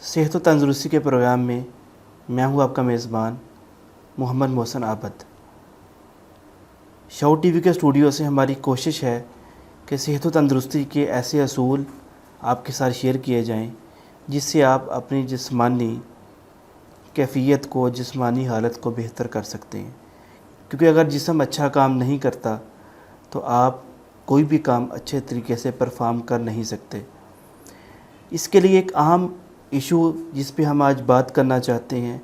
صحت و تندرستی کے پروگرام میں میں ہوں آپ کا میزبان محمد محسن عابد۔ شعور ٹی وی کے اسٹوڈیو سے ہماری کوشش ہے کہ صحت و تندرستی کے ایسے اصول آپ کے ساتھ شیئر کیے جائیں جس سے آپ اپنی جسمانی کیفیت کو، جسمانی حالت کو بہتر کر سکتے ہیں، کیونکہ اگر جسم اچھا کام نہیں کرتا تو آپ کوئی بھی کام اچھے طریقے سے پرفارم کر نہیں سکتے۔ اس کے لیے ایک اہم ایشو جس پہ ہم آج بات کرنا چاہتے ہیں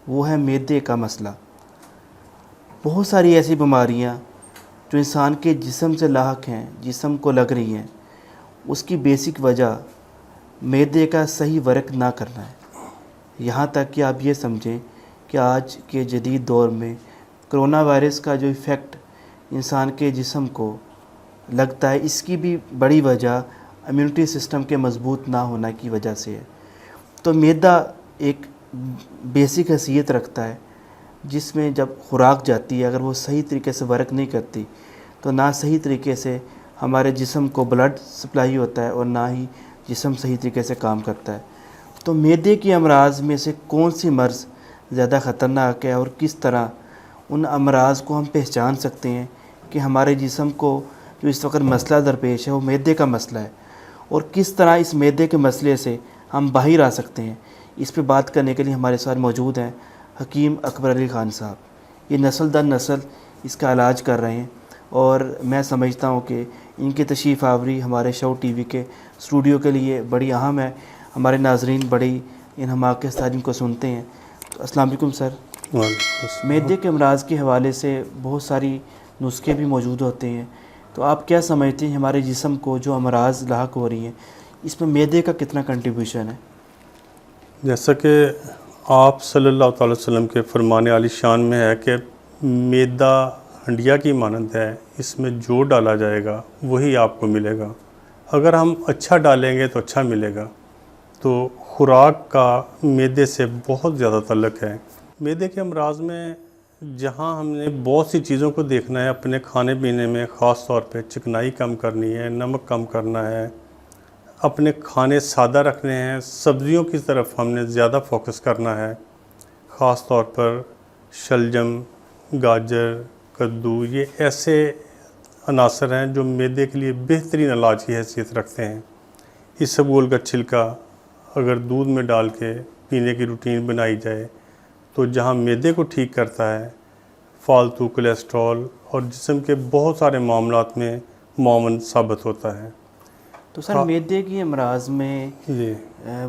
وہ ہے معدے کا مسئلہ۔ بہت ساری ایسی بیماریاں جو انسان کے جسم سے لاحق ہیں، جسم کو لگ رہی ہیں، اس کی بیسک وجہ معدے کا صحیح ورک نہ کرنا ہے۔ یہاں تک کہ آپ یہ سمجھیں کہ آج کے جدید دور میں کرونا وائرس کا جو ایفیکٹ انسان کے جسم کو لگتا ہے، اس کی بھی بڑی وجہ امیونٹی سسٹم کے مضبوط نہ ہونے کی وجہ سے ہے۔ تو معدہ ایک بیسک حیثیت رکھتا ہے جس میں جب خوراک جاتی ہے، اگر وہ صحیح طریقے سے ورک نہیں کرتی تو نہ صحیح طریقے سے ہمارے جسم کو بلڈ سپلائی ہوتا ہے اور نہ ہی جسم صحیح طریقے سے کام کرتا ہے۔ تو معدے کی امراض میں سے کون سی مرض زیادہ خطرناک ہے اور کس طرح ان امراض کو ہم پہچان سکتے ہیں کہ ہمارے جسم کو جو اس وقت مسئلہ درپیش ہے وہ معدے کا مسئلہ ہے، اور کس طرح اس معدے کے مسئلے سے ہم باہر آ سکتے ہیں، اس پہ بات کرنے کے لیے ہمارے ساتھ موجود ہیں حکیم اکبر علی خان صاحب۔ یہ نسل در نسل اس کا علاج کر رہے ہیں، اور میں سمجھتا ہوں کہ ان کی تشریف آوری ہمارے شعور ٹی وی کے اسٹوڈیو کے لیے بڑی اہم ہے۔ ہمارے ناظرین بڑی ان حماقت کے ساتھ ان کو سنتے ہیں۔ تو السلام علیکم سر۔ معدے کے امراض کے حوالے سے بہت ساری نسخے بھی موجود ہوتے ہیں، تو آپ کیا سمجھتے ہیں ہمارے جسم کو جو امراض لاحق ہو رہی ہیں اس میں معدے کا کتنا کنٹریبیوشن ہے؟ جیسا کہ آپ صلی اللہ تعالی وسلم کے فرمان عالی شان میں ہے کہ معدہ ہنڈیا کی مانند ہے، اس میں جو ڈالا جائے گا وہی آپ کو ملے گا۔ اگر ہم اچھا ڈالیں گے تو اچھا ملے گا۔ تو خوراک کا معدے سے بہت زیادہ تعلق ہے۔ معدے کے امراض میں جہاں ہم نے بہت سی چیزوں کو دیکھنا ہے اپنے کھانے پینے میں، خاص طور پہ چکنائی کم کرنی ہے، نمک کم کرنا ہے، اپنے کھانے سادہ رکھنے ہیں، سبزیوں کی طرف ہم نے زیادہ فوکس کرنا ہے، خاص طور پر شلجم، گاجر، کدو، یہ ایسے عناصر ہیں جو معدے کے لیے بہترین علاج کی حیثیت رکھتے ہیں۔ اسبگول کا چھلکا اگر دودھ میں ڈال کے پینے کی روٹین بنائی جائے تو جہاں معدے کو ٹھیک کرتا ہے، فالتو کولیسٹرول اور جسم کے بہت سارے معاملات میں معاون ثابت ہوتا ہے۔ تو سر معدے کی امراض میں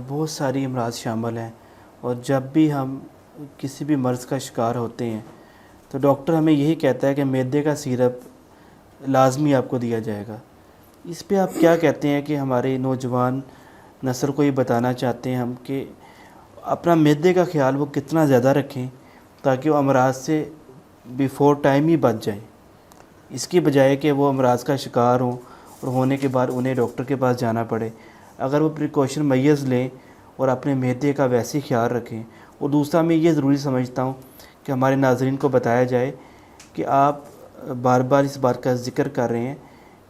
بہت ساری امراض شامل ہیں، اور جب بھی ہم کسی بھی مرض کا شکار ہوتے ہیں تو ڈاکٹر ہمیں یہی کہتا ہے کہ معدے کا سیرپ لازمی آپ کو دیا جائے گا۔ اس پہ آپ کیا کہتے ہیں کہ ہمارے نوجوان نسل کو یہ بتانا چاہتے ہیں ہم کہ اپنا معدے کا خیال وہ کتنا زیادہ رکھیں تاکہ وہ امراض سے بیفور ٹائم ہی بچ جائیں، اس کی بجائے کہ وہ امراض کا شکار ہوں اور ہونے کے بعد انہیں ڈاکٹر کے پاس جانا پڑے۔ اگر وہ پریکاشن میز لیں اور اپنے معدے کا ویسے ہی خیال رکھیں۔ اور دوسرا میں یہ ضروری سمجھتا ہوں کہ ہمارے ناظرین کو بتایا جائے کہ آپ بار بار اس بات کا ذکر کر رہے ہیں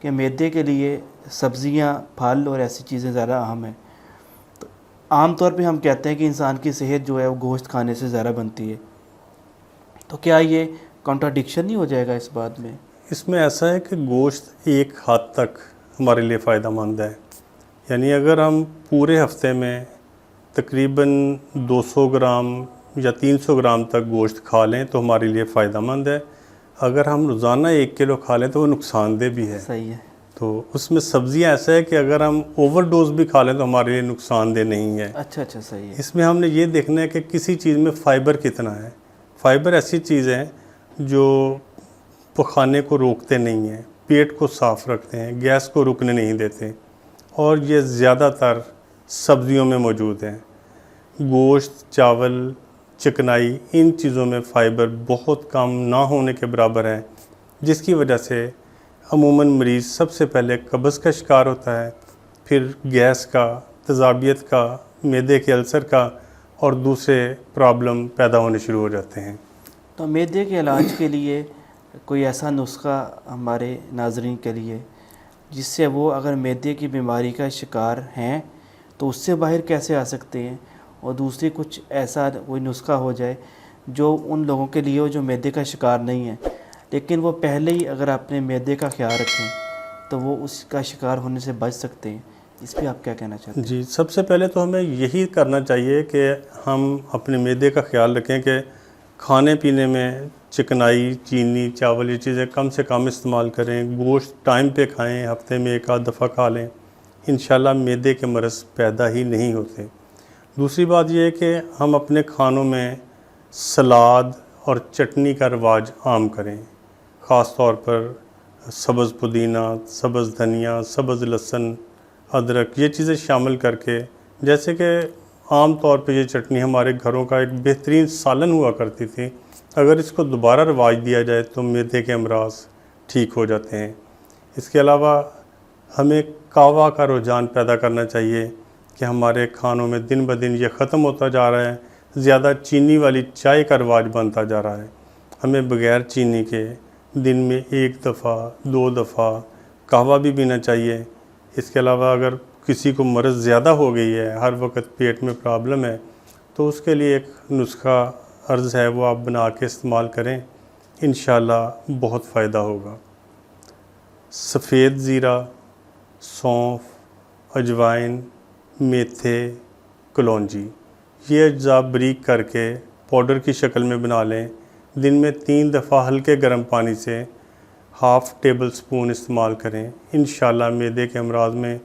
کہ معدے کے لیے سبزیاں، پھل اور ایسی چیزیں زیادہ اہم ہیں۔ تو عام طور پہ ہم کہتے ہیں کہ انسان کی صحت جو ہے وہ گوشت کھانے سے زیادہ بنتی ہے، تو کیا یہ کانٹراڈکشن نہیں ہو جائے گا اس بات میں؟ اس میں ایسا ہے کہ گوشت ایک حد تک ہمارے لیے فائدہ مند ہے، یعنی اگر ہم پورے ہفتے میں تقریباً 200 گرام یا 300 گرام تک گوشت کھا لیں تو ہمارے لیے فائدہ مند ہے۔ اگر ہم روزانہ 1 کلو کھا لیں تو وہ نقصان دہ بھی ہے۔ صحیح ہے۔ تو اس میں سبزیاں ایسا ہے کہ اگر ہم اوور ڈوز بھی کھا لیں تو ہمارے لیے نقصان دہ نہیں ہے۔ اچھا صحیح ہے۔ اس میں ہم نے یہ دیکھنا ہے کہ کسی چیز میں فائبر کتنا ہے۔ فائبر ایسی چیز ہے جو پخانے کو روکتے نہیں ہیں، پیٹ کو صاف رکھتے ہیں، گیس کو رکنے نہیں دیتے، اور یہ زیادہ تر سبزیوں میں موجود ہیں۔ گوشت، چاول، چکنائی، ان چیزوں میں فائبر بہت کم نہ ہونے کے برابر ہے، جس کی وجہ سے عموماً مریض سب سے پہلے قبض کا شکار ہوتا ہے، پھر گیس کا، تیزابیت کا، معدے کے السر کا، اور دوسرے پرابلم پیدا ہونے شروع ہو جاتے ہیں۔ تو معدے کے علاج کے لیے کوئی ایسا نسخہ ہمارے ناظرین کے لیے جس سے وہ اگر معدے کی بیماری کا شکار ہیں تو اس سے باہر کیسے آ سکتے ہیں، اور دوسری کچھ ایسا کوئی نسخہ ہو جائے جو ان لوگوں کے لیے ہو جو معدے کا شکار نہیں ہے لیکن وہ پہلے ہی اگر اپنے معدے کا خیال رکھیں تو وہ اس کا شکار ہونے سے بچ سکتے ہیں، اس پہ آپ کیا کہنا چاہتے ہیں؟ جی، سب سے پہلے تو ہمیں یہی کرنا چاہیے کہ ہم اپنے معدے کا خیال رکھیں کہ کھانے پینے میں چکنائی، چینی، چاول، یہ چیزیں کم سے کم استعمال کریں، گوشت ٹائم پہ کھائیں، ہفتے میں ایک آدھ دفعہ کھا لیں، انشاءاللہ معدے کے مرض پیدا ہی نہیں ہوتے۔ دوسری بات یہ ہے کہ ہم اپنے کھانوں میں سلاد اور چٹنی کا رواج عام کریں، خاص طور پر سبز پودینہ، سبز دھنیا، سبز لہسن، ادرک، یہ چیزیں شامل کر کے، جیسے کہ عام طور پہ یہ چٹنی ہمارے گھروں کا ایک بہترین سالن ہوا کرتی تھی، اگر اس کو دوبارہ رواج دیا جائے تو معدے کے امراض ٹھیک ہو جاتے ہیں۔ اس کے علاوہ ہمیں قہوہ کا رجحان پیدا کرنا چاہیے کہ ہمارے کھانوں میں دن بدن یہ ختم ہوتا جا رہا ہے، زیادہ چینی والی چائے کا رواج بنتا جا رہا ہے۔ ہمیں بغیر چینی کے دن میں ایک دفعہ، 2 دفعہ قہوہ بھی پینا چاہیے۔ اس کے علاوہ اگر کسی کو مرض زیادہ ہو گئی ہے، ہر وقت پیٹ میں پرابلم ہے، تو اس کے لیے ایک نسخہ عرض ہے، وہ آپ بنا کے استعمال کریں، انشاءاللہ بہت فائدہ ہوگا۔ سفید زیرہ، سونف، اجوائن، میتھے، کلونجی، یہ اجزاء بریک کر کے پاؤڈر کی شکل میں بنا لیں، دن میں 3 دفعہ ہلکے گرم پانی سے ½ ٹیبل سپون استعمال کریں، انشاءاللہ معدے کے امراض میں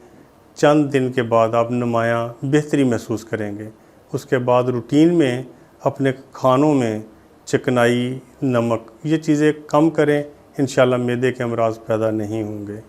چند دن کے بعد آپ نمایاں بہتری محسوس کریں گے۔ اس کے بعد روٹین میں اپنے کھانوں میں چکنائی، نمک، یہ چیزیں کم کریں، انشاءاللہ معدے کے امراض پیدا نہیں ہوں گے۔